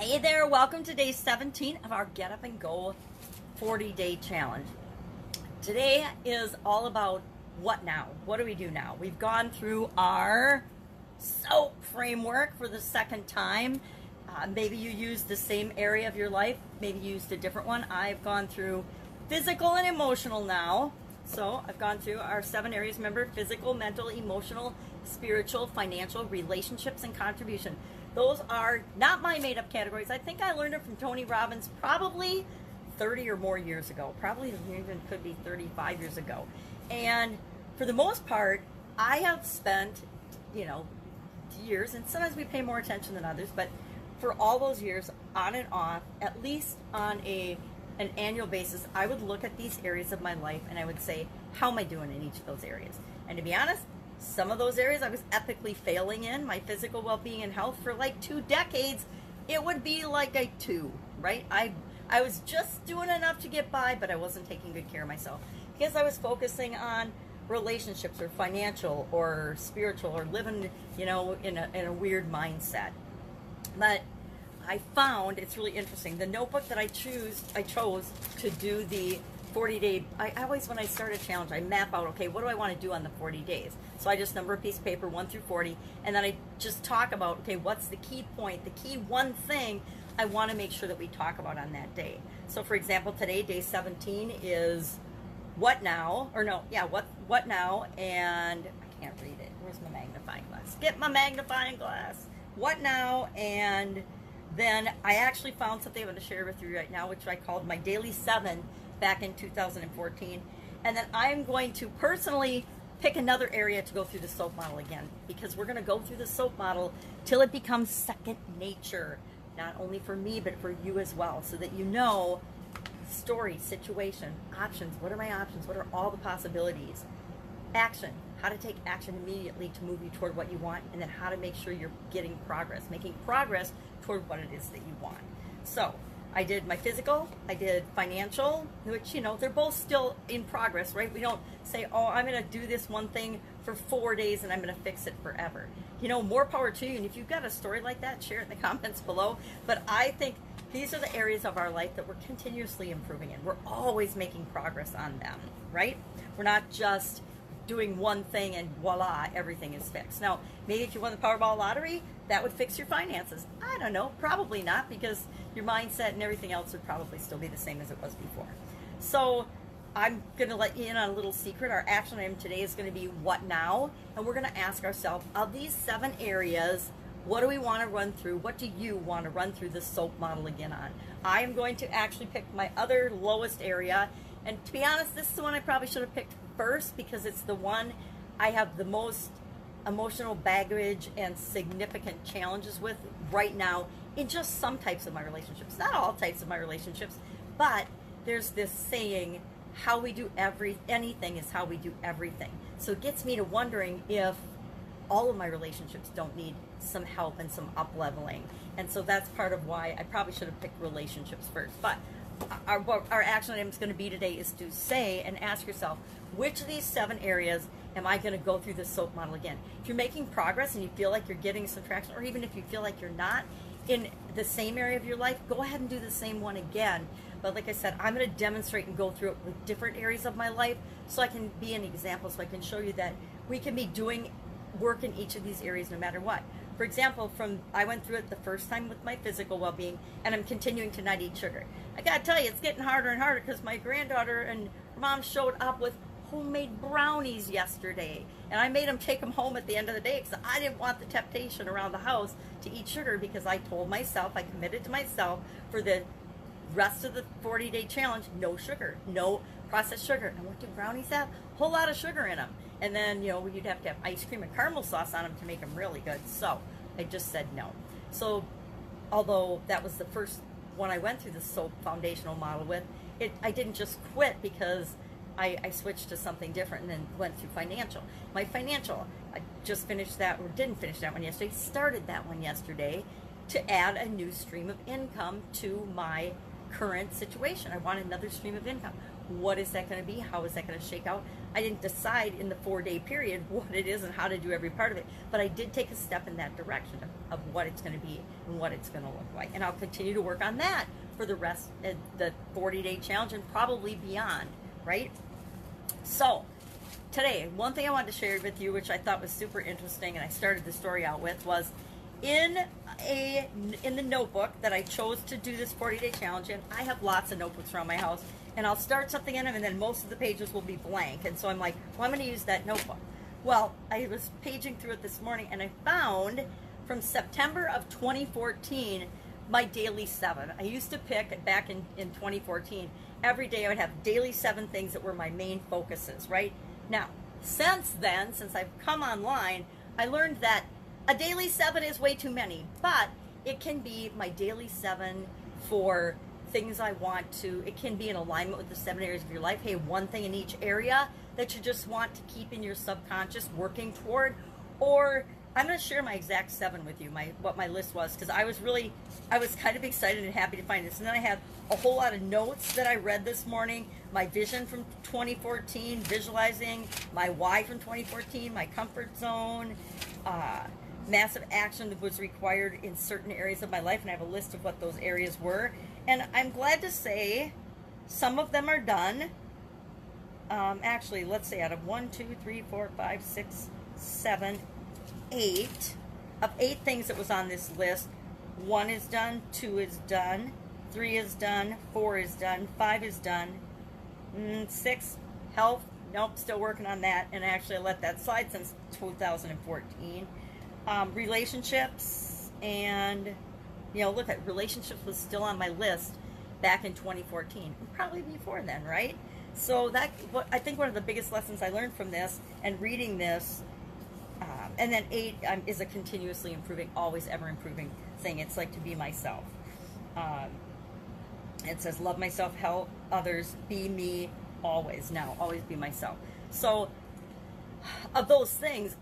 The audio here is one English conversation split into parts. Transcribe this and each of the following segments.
Hey there, welcome to day 17 of our Get Up and Go 40-day challenge. Today is all about what now? What do we do now? We've gone through our SOAP framework for the second time. Maybe you used the same area of your life, maybe you used a different one. I've gone through physical and emotional now. So I've gone through our 7 areas. Remember, physical, mental, emotional, spiritual, financial, relationships, and contribution. Those are not my made-up categories. I think I learned it from Tony Robbins probably 30 or more years ago. Probably even could be 35 years ago. And for the most part, I have spent, years, and sometimes we pay more attention than others, but for all those years, on and off, at least on an annual basis, I would look at these areas of my life and I would say, how am I doing in each of those areas? And to be honest, some of those areas I was epically failing in. My physical well-being and health for like 2 decades, it would be like a 2, right? I was just doing enough to get by, but I wasn't taking good care of myself because I was focusing on relationships or financial or spiritual or living, in a weird mindset. But I found it's really interesting. The notebook that I chose to do the 40-day, I always, when I start a challenge, I map out, okay, what do I want to do on the 40 days? So I just number a piece of paper, 1 through 40, and then I just talk about, okay, what's the key point, the key one thing I want to make sure that we talk about on that day. So for example, today, day 17 is what now, what now, and I can't read it. Where's my magnifying glass? Get my magnifying glass. What now, and then I actually found something I'm going to share with you right now, which I called my Daily 7 back in 2014. And then I'm going to personally pick another area to go through the SOAP model again, because we're going to go through the SOAP model till it becomes second nature, not only for me, but for you as well, so that you know story, situation, options. What are my options? What are all the possibilities? Action, how to take action immediately to move you toward what you want, and then how to make sure you're making progress toward what it is that you want. So I did my physical, I did financial, which, they're both still in progress, right? We don't say, oh, I'm going to do this one thing for 4 days and I'm going to fix it forever. More power to you. And if you've got a story like that, share it in the comments below. But I think these are the areas of our life that we're continuously improving in. We're always making progress on them, right? We're not just doing one thing and voila, everything is fixed. Now, maybe if you won the Powerball lottery, that would fix your finances. I don't know, probably not, because your mindset and everything else would probably still be the same as it was before. So I'm going to let you in on a little secret. Our action item today is going to be what now? And we're going to ask ourselves, of these 7 areas, what do we want to run through? What do you want to run through the SOAP model again on? I am going to actually pick my other lowest area. And to be honest, this is the one I probably should have picked first, because it's the one I have the most emotional baggage and significant challenges with right now in just some types of my relationships. Not all types of my relationships, but there's this saying, how we do anything is how we do everything. So it gets me to wondering if all of my relationships don't need some help and some up-leveling. And so that's part of why I probably should have picked relationships first. But our action item is going to be today is to say and ask yourself, which of these 7 areas am I going to go through the SOAP model again? If you're making progress and you feel like you're getting some traction, or even if you feel like you're not in the same area of your life, go ahead and do the same one again. But like I said, I'm going to demonstrate and go through it with different areas of my life so I can be an example, so I can show you that we can be doing work in each of these areas no matter what. For example, I went through it the first time with my physical well-being, and I'm continuing to not eat sugar. I gotta tell you, it's getting harder and harder because my granddaughter and her mom showed up with homemade brownies yesterday, and I made them take them home at the end of the day because I didn't want the temptation around the house to eat sugar, because I told myself, I committed to myself for the rest of the 40-day challenge, no sugar, no processed sugar. And what do brownies have? A whole lot of sugar in them. And then, you'd have to have ice cream and caramel sauce on them to make them really good. So I just said no. So although that was the first one I went through the SOAP foundational model with, I didn't just quit because I switched to something different and then went through financial. My financial, I just finished that, or didn't finish that one yesterday, started that one yesterday to add a new stream of income to my current situation. I want another stream of income. What is that going to be? How is that going to shake out? I didn't decide in the 4-day period what it is and how to do every part of it, but I did take a step in that direction of what it's going to be and what it's going to look like. And I'll continue to work on that for the rest of the 40-day challenge and probably beyond, right? So today, one thing I wanted to share with you, which I thought was super interesting, and I started the story out with, was in the notebook that I chose to do this 40-day challenge in. I have lots of notebooks around my house, and I'll start something in them, and then most of the pages will be blank. And so I'm like, well, I'm going to use that notebook. Well, I was paging through it this morning, and I found from September of 2014 my daily 7. I used to pick back in 2014. Every day I would have daily 7 things that were my main focuses, right? Now, since then, since I've come online, I learned that a daily 7 is way too many, but it can be my daily 7 for things I want to. It can be in alignment with the 7 areas of your life. Hey, one thing in each area that you just want to keep in your subconscious working toward. Or I'm going to share my exact 7 with you, what my list was, because I was kind of excited and happy to find this. And then I have a whole lot of notes that I read this morning. My vision from 2014, visualizing my why from 2014, my comfort zone, massive action that was required in certain areas of my life, and I have a list of what those areas were. And I'm glad to say some of them are done. Actually, let's say out of 1, 2, 3, 4, 5, 6, 7, 8 of 8 things that was on this list, 1 is done, 2 is done, 3 is done, 4 is done, 5 is done, 6, health, nope, still working on that, and actually I let that slide since 2014. Relationships, and look at relationships was still on my list back in 2014, and probably before then, right? So I think one of the biggest lessons I learned from this and reading this, and then 8 is a continuously improving, always ever improving thing. It's like to be myself. It says love myself, help others, be me always. Now, always be myself. So of those things,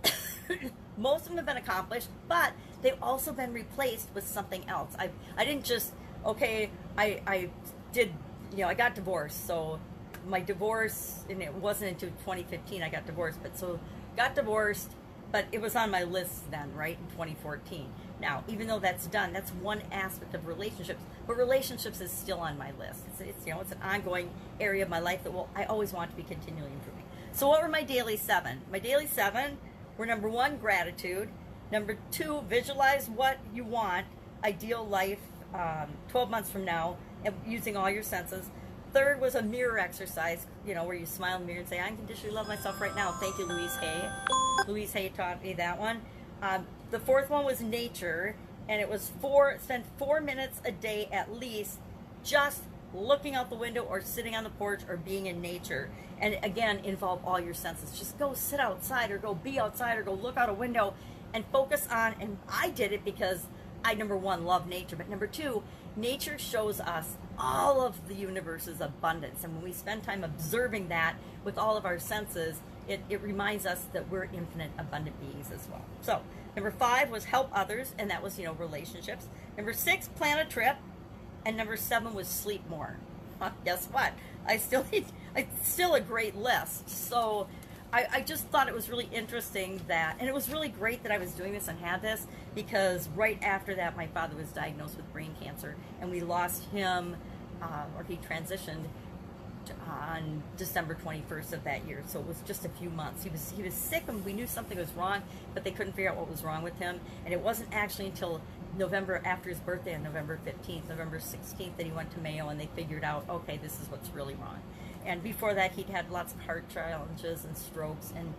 most of them have been accomplished, but they've also been replaced with something else. I didn't just, okay, I did, I got divorced. So my divorce, and it wasn't until 2015 I got divorced, got divorced, but it was on my list then, right, in 2014. Now, even though that's done, that's one aspect of relationships, but relationships is still on my list. It's an ongoing area of my life that I always want to be continually improving. So what were my daily 7? My daily 7 were: number 1, gratitude; number 2, visualize what you want, ideal life 12 months from now, and using all your senses. 3rd was a mirror exercise, where you smile in the mirror and say, I unconditionally love myself right now. Thank you, Louise Hay. Louise Hay taught me that one. The 4th one was nature, and it was spend 4 minutes a day at least just looking out the window or sitting on the porch or being in nature. And again, involve all your senses. Just go sit outside or go be outside or go look out a window and focus on, and I did it because I, number 1, love nature, but number 2, nature shows us all of the universe's abundance. And when we spend time observing that with all of our senses, it reminds us that we're infinite, abundant beings as well. So number 5 was help others, and that was, relationships. Number 6, plan a trip. And number 7 was sleep more. Guess what? It's still a great list. So I just thought it was really interesting and it was really great that I was doing this and had this, because right after that, my father was diagnosed with brain cancer, and we lost him, or he transitioned on December 21st of that year. So it was just a few months. He was sick, and we knew something was wrong, but they couldn't figure out what was wrong with him. And it wasn't actually until November, after his birthday on November 15th, November 16th, that he went to Mayo, and they figured out, okay, this is what's really wrong. And before that, he'd had lots of heart challenges and strokes, and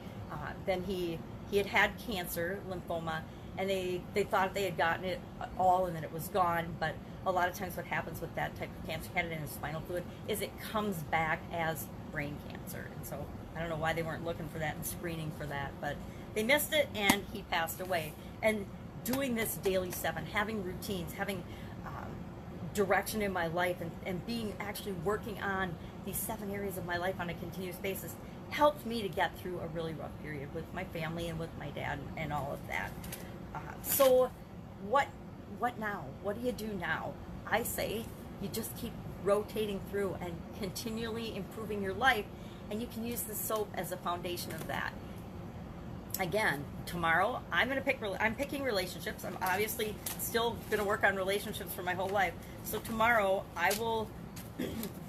then he had cancer, lymphoma, and they thought they had gotten it all and that it was gone. But a lot of times what happens with that type of cancer, had it in his spinal fluid, is it comes back as brain cancer. And so I don't know why they weren't looking for that and screening for that, but they missed it, and he passed away. And doing this daily 7, having routines, having direction in my life, and being actually working on these 7 areas of my life on a continuous basis helped me to get through a really rough period with my family and with my dad and all of that. So what now? What do you do now? I say you just keep rotating through and continually improving your life, and you can use the soap as a foundation of that. Again, tomorrow I'm picking relationships. I'm obviously still going to work on relationships for my whole life. So tomorrow I will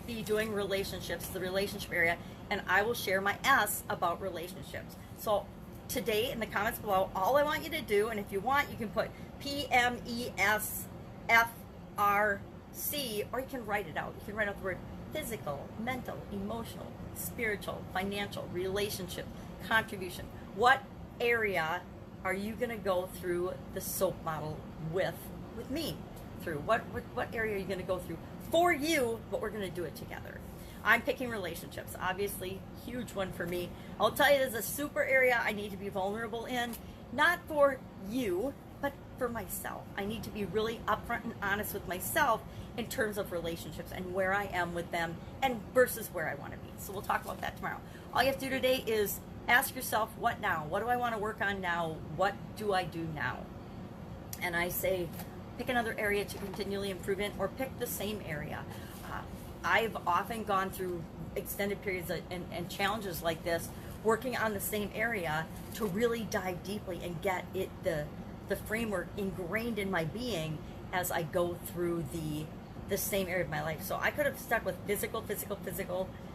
be doing relationships, the relationship area, and I will share my S about relationships. So today in the comments below, all I want you to do, and if you want, you can put PMESFRC, or you can write it out. You can write out the word physical, mental, emotional, spiritual, financial, relationship, contribution. What area are you going to go through the soap model with me through? What area are you going to go through for you, but we're going to do it together? I'm picking relationships, obviously, huge one for me. I'll tell you, there's a super area I need to be vulnerable in, not for you, but for myself. I need to be really upfront and honest with myself in terms of relationships and where I am with them and versus where I want to be. So we'll talk about that tomorrow. All you have to do today is ask yourself, what now? What do I want to work on now? What do I do now? And I say, pick another area to continually improve in, or pick the same area. I've often gone through extended periods and challenges like this, working on the same area to really dive deeply and get it the framework ingrained in my being as I go through the same area of my life. So I could have stuck with physical.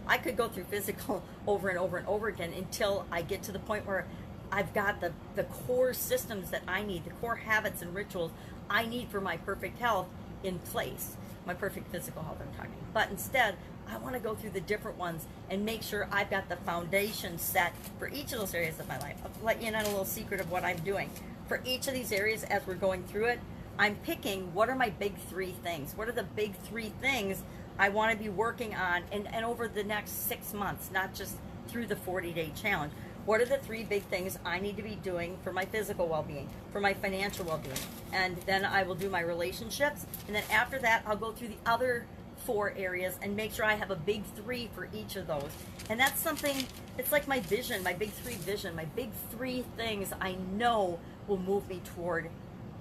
I could go through physical over and over and over again until I get to the point where I've got the core systems that I need, the core habits and rituals I need for my perfect health in place. My perfect physical health, I'm talking. But instead, I want to go through the different ones and make sure I've got the foundation set for each of those areas of my life. I'll let you in on a little secret of what I'm doing. For each of these areas, as we're going through it, I'm picking what are my big three things. What are the big three things I want to be working on and over the next 6 months, not just through the 40-day challenge. What are the three big things I need to be doing for my physical well-being, for my financial well-being? And then I will do my relationships. And then after that, I'll go through the other 4 areas and make sure I have a big 3 for each of those. And that's something, it's like my vision, my big 3 vision, my big 3 things I know will move me toward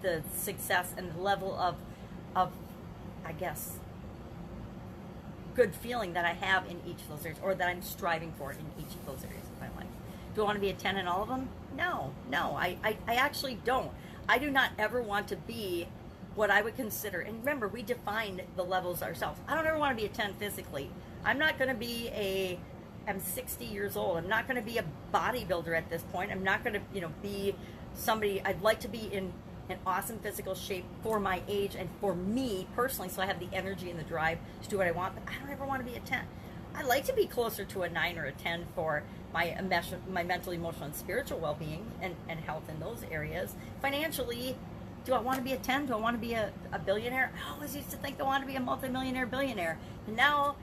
the success and the level of I guess, good feeling that I have in each of those areas, or that I'm striving for in each of those areas of my life. Do I want to be a 10 in all of them? No, I actually don't. I do not ever want to be what I would consider, and remember, we define the levels ourselves. I don't ever want to be a 10 physically. I'm not going to be I'm 60 years old. I'm not going to be a bodybuilder at this point. I'm not going to, be somebody. I'd like to be in an awesome physical shape for my age and for me personally, so I have the energy and the drive to do what I want, but I don't ever want to be a 10. I'd like to be closer to a 9 or a 10 for my mental, emotional, and spiritual well-being and health in those areas. Financially, do I want to be a 10? Do I want to be a billionaire? I always used to think I wanted to be a multimillionaire billionaire. And now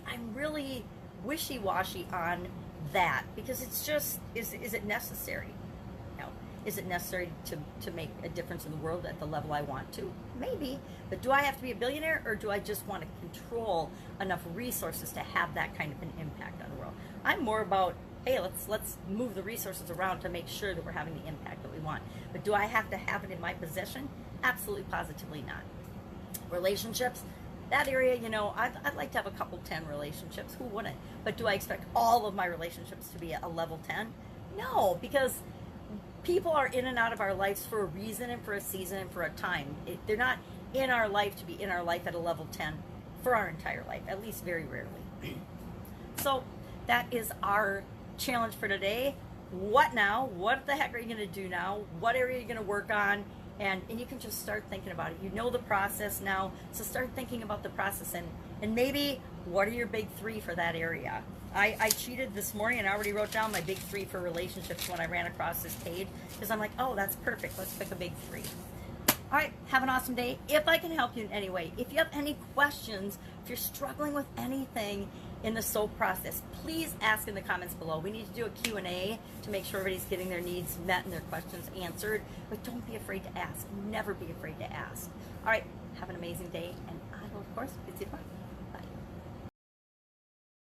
I'm really wishy-washy on that, because it's just, is it necessary? No. Is it necessary to make a difference in the world at the level I want to? Maybe. But do I have to be a billionaire, or do I just want to control enough resources to have that kind of an impact on the world? I'm more about, hey, let's move the resources around to make sure that we're having the impact that we want. But do I have to have it in my possession? Absolutely, positively not. Relationships, that area, I'd like to have a couple 10 relationships. Who wouldn't? But do I expect all of my relationships to be a level 10? No, because people are in and out of our lives for a reason and for a season and for a time. They're not in our life to be in our life at a level 10 for our entire life, at least very rarely. So that is our challenge for today. What now? What the heck are you going to do now? What area are you going to work on? And you can just start thinking about it. You know the process now, so start thinking about the process and maybe what are your big 3 for that area. I cheated this morning and I already wrote down my big 3 for relationships when I ran across this page, because I'm like, oh, that's perfect. Let's pick a big 3. All right, have an awesome day. If I can help you in any way, if you have any questions, if you're struggling with anything in the soap process, please ask in the comments below. We need to do a Q&A to make sure everybody's getting their needs met and their questions answered. But don't be afraid to ask. Never be afraid to ask. All right, have an amazing day, and I will, of course, see you tomorrow.